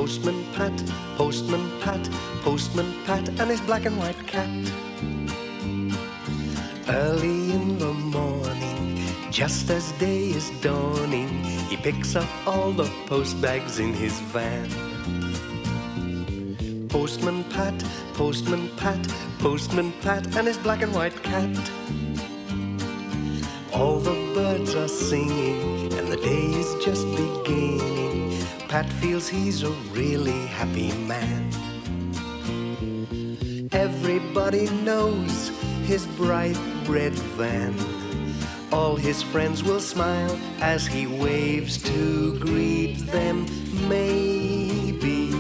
Postman Pat, Postman Pat, Postman Pat, and his black and white cat. Early in the morning, just as day is dawning, he picks up all the post bags in his van. Postman Pat, Postman Pat, Postman Pat, and his black and white cat. All the birds are singing, and the day is just beginning. Pat feels he's a really happy man. Everybody knows his bright red van. All his friends will smile as he waves to greet them. Maybe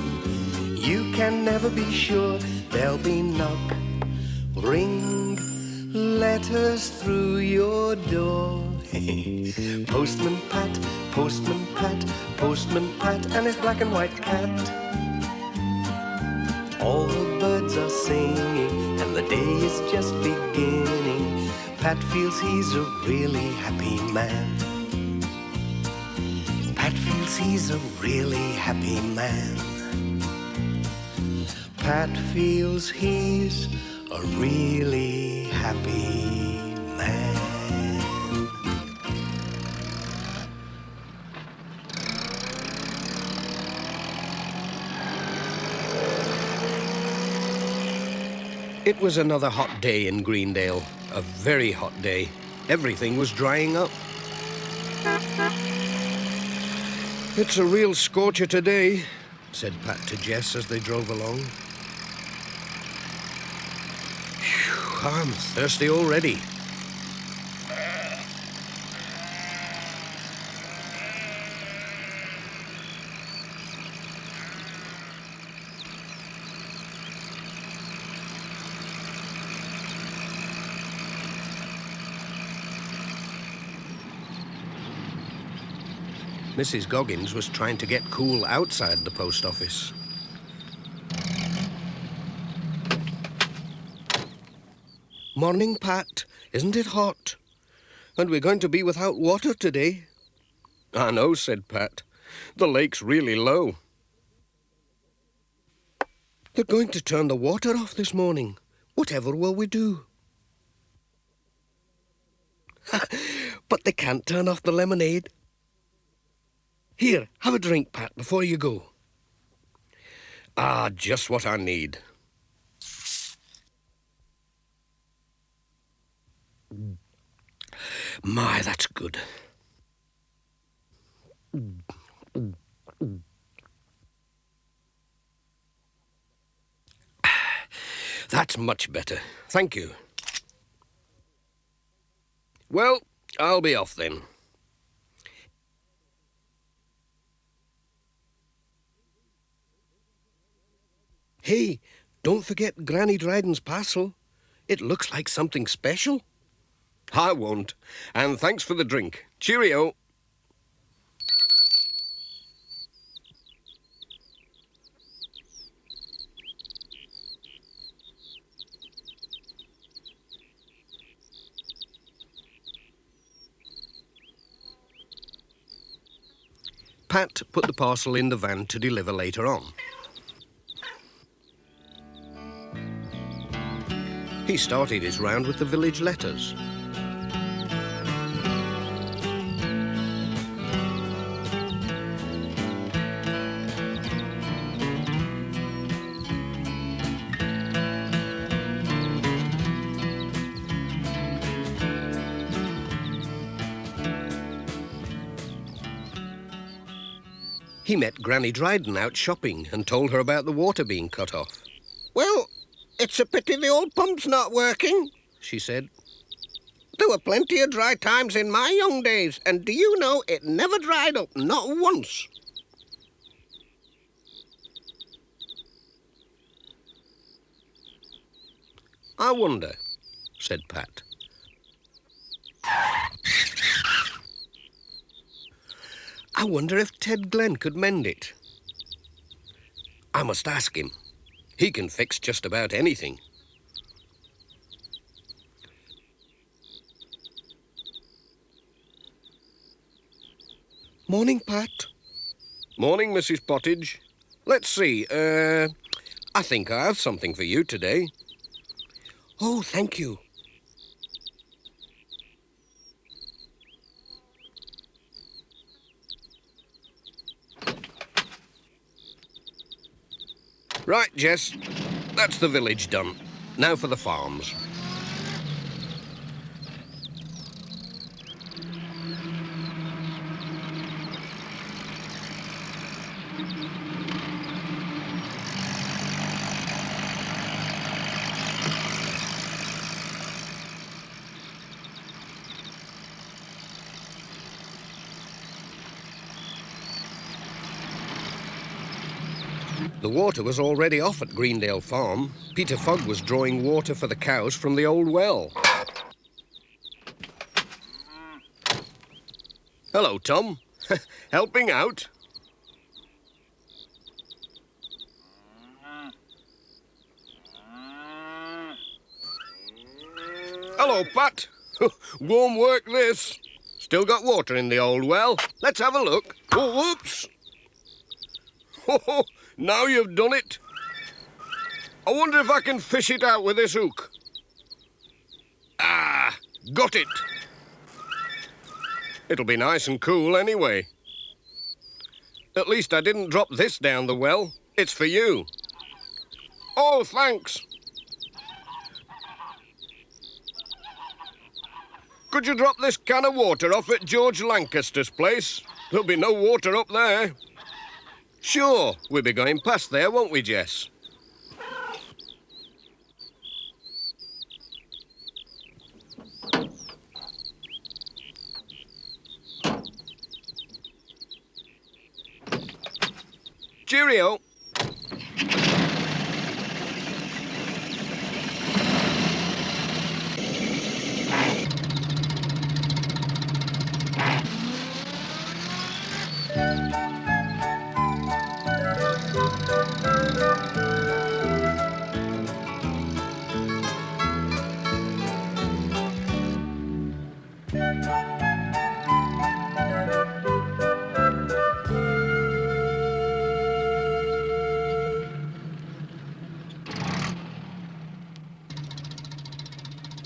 you can never be sure. There'll be knock, ring, letters through your door. Postman Pat, Postman Pat, Postman Pat, and his black and white cat. All the birds are singing, and the day is just beginning. Pat feels he's a really happy man. Pat feels he's a really happy man. Pat feels he's a really happy man. It was another hot day in Greendale, a very hot day. Everything was drying up. It's a real scorcher today, said Pat to Jess as they drove along. Phew, I'm thirsty already. Mrs. Goggins was trying to get cool outside the post office. Morning, Pat. Isn't it hot? And we're going to be without water today. I know, said Pat. The lake's really low. They're going to turn the water off this morning. Whatever will we do? But they can't turn off the lemonade. Here, have a drink, Pat, before you go. Ah, just what I need. My, that's good. That's much better. Thank you. Well, I'll be off then. Hey, don't forget Granny Dryden's parcel. It looks like something special. I won't. And thanks for the drink. Cheerio. Pat put the parcel in the van to deliver later on. He started his round with the village letters. He met Granny Dryden out shopping and told her about the water being cut off. Well, it's a pity the old pump's not working, she said. There were plenty of dry times in my young days, and do you know it never dried up, not once. I wonder, said Pat. I wonder if Ted Glenn could mend it. I must ask him. He can fix just about anything. Morning, Pat. Morning, Mrs. Pottage. Let's see. I think I have something for you today. Oh, thank you. Right, Jess. That's the village done. Now for the farms. The water was already off at Greendale Farm. Peter Fogg was drawing water for the cows from the old well. Hello, Tom. Helping out? Hello, Pat. Warm work, this. Still got water in the old well. Let's have a look. Oh, whoops. Oh, now you've done it. I wonder if I can fish it out with this hook. Ah, got it. It'll be nice and cool anyway. At least I didn't drop this down the well. It's for you. Oh, thanks. Could you drop this can of water off at George Lancaster's place? There'll be no water up there. Sure, we'll be going past there, won't we, Jess? Cheerio.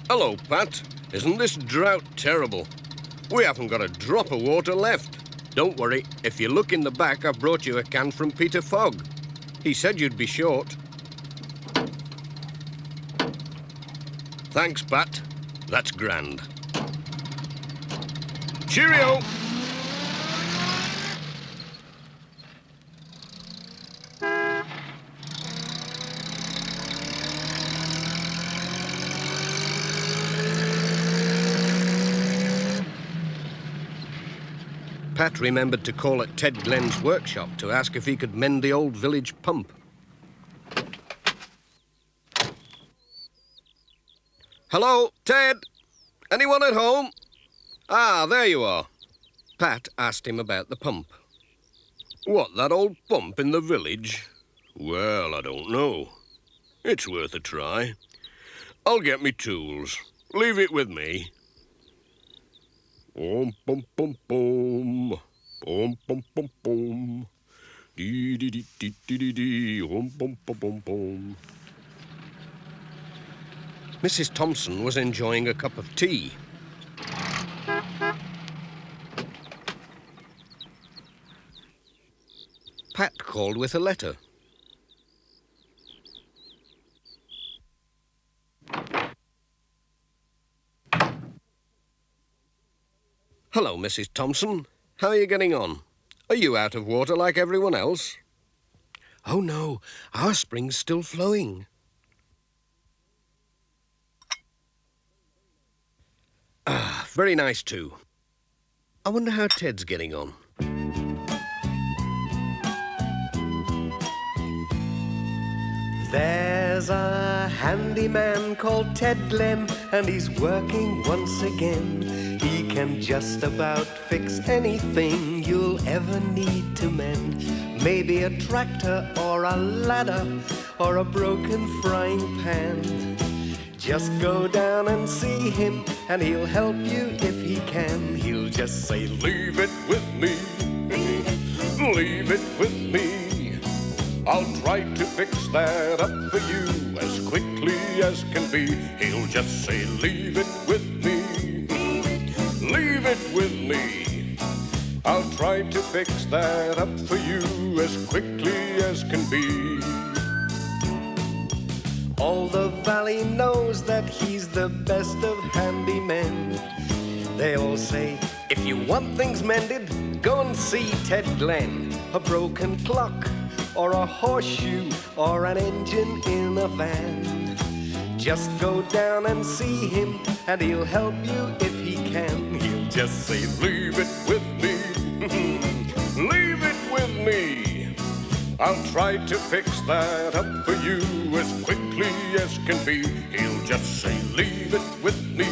Hello, Pat. Isn't this drought terrible? We haven't got a drop of water left. Don't worry, if you look in the back, I've brought you a can from Peter Fogg. He said you'd be short. Thanks, Pat. That's grand. Cheerio! Pat remembered to call at Ted Glenn's workshop to ask if he could mend the old village pump. Hello, Ted? Anyone at home? Ah, there you are. Pat asked him about the pump. What, that old pump in the village? Well, I don't know. It's worth a try. I'll get me tools. Leave it with me. Bum bum bum bum, bum bum bum bum, dee dee dee dee dee dee dee, bum bum bum bum bum. Mrs. Thompson was enjoying a cup of tea. Pat called with a letter. Hello, Mrs. Thompson. How are you getting on? Are you out of water like everyone else? Oh, no. Our spring's still flowing. Ah, very nice too. I wonder how Ted's getting on. There's a handyman called Ted Glenn, and he's working once again. He can just about fix anything you'll ever need to mend. Maybe a tractor or a ladder or a broken frying pan. Just go down and see him, and he'll help you if he can. He'll just say, leave it with me, leave it with me. that up for you as quickly as can be. He'll just say, leave it with me, leave it with me. I'll try to fix that up for you as quickly as can be. All the valley knows that he's the best of handymen. They all say, if you want things mended, go and see Ted Glenn. A broken clock, or a horseshoe, or an engine in a van. Just go down and see him, and he'll help you if he can. He'll just say, leave it with me, leave it with me. I'll try to fix that up for you as quickly as can be. He'll just say, leave it with me,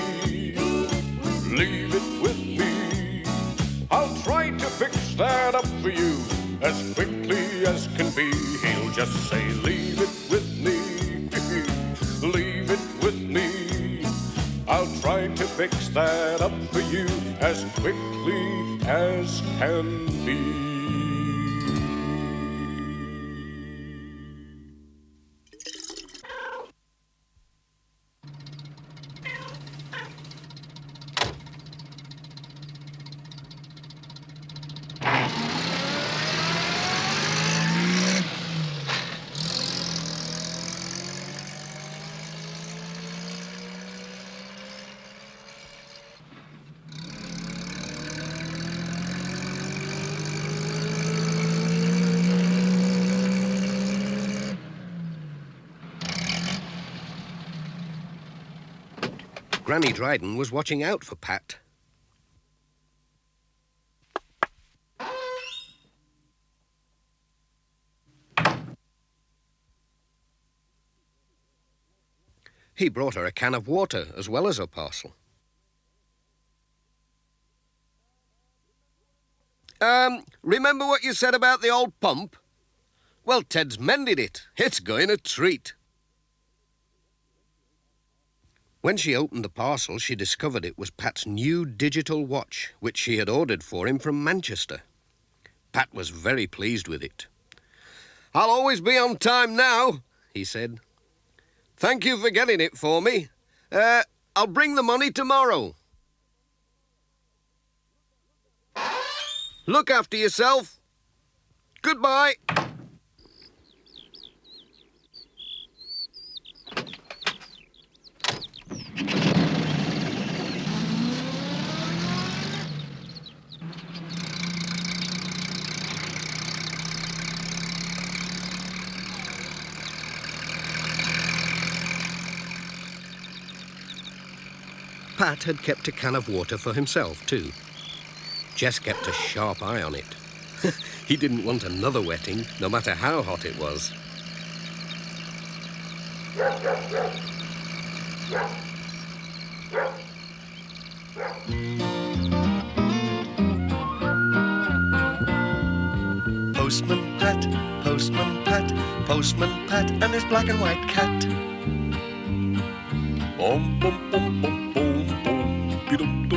leave it with me. I'll try to fix that up for you as quickly as can be. He'll just say, leave it with me, leave it with me. I'll try to fix that up for you as quickly as can be. Granny Dryden was watching out for Pat. He brought her a can of water as well as a parcel. Remember what you said about the old pump? Well, Ted's mended it. It's going a treat. When she opened the parcel, she discovered it was Pat's new digital watch, which she had ordered for him from Manchester. Pat was very pleased with it. I'll always be on time now, he said. Thank you for getting it for me. I'll bring the money tomorrow. Look after yourself. Goodbye. Pat had kept a can of water for himself, too. Jess kept a sharp eye on it. He didn't want another wetting, no matter how hot it was. Postman Pat, Postman Pat, Postman Pat, and his black and white cat. Bum, bum, bum, bum, bum, bum, be-dum,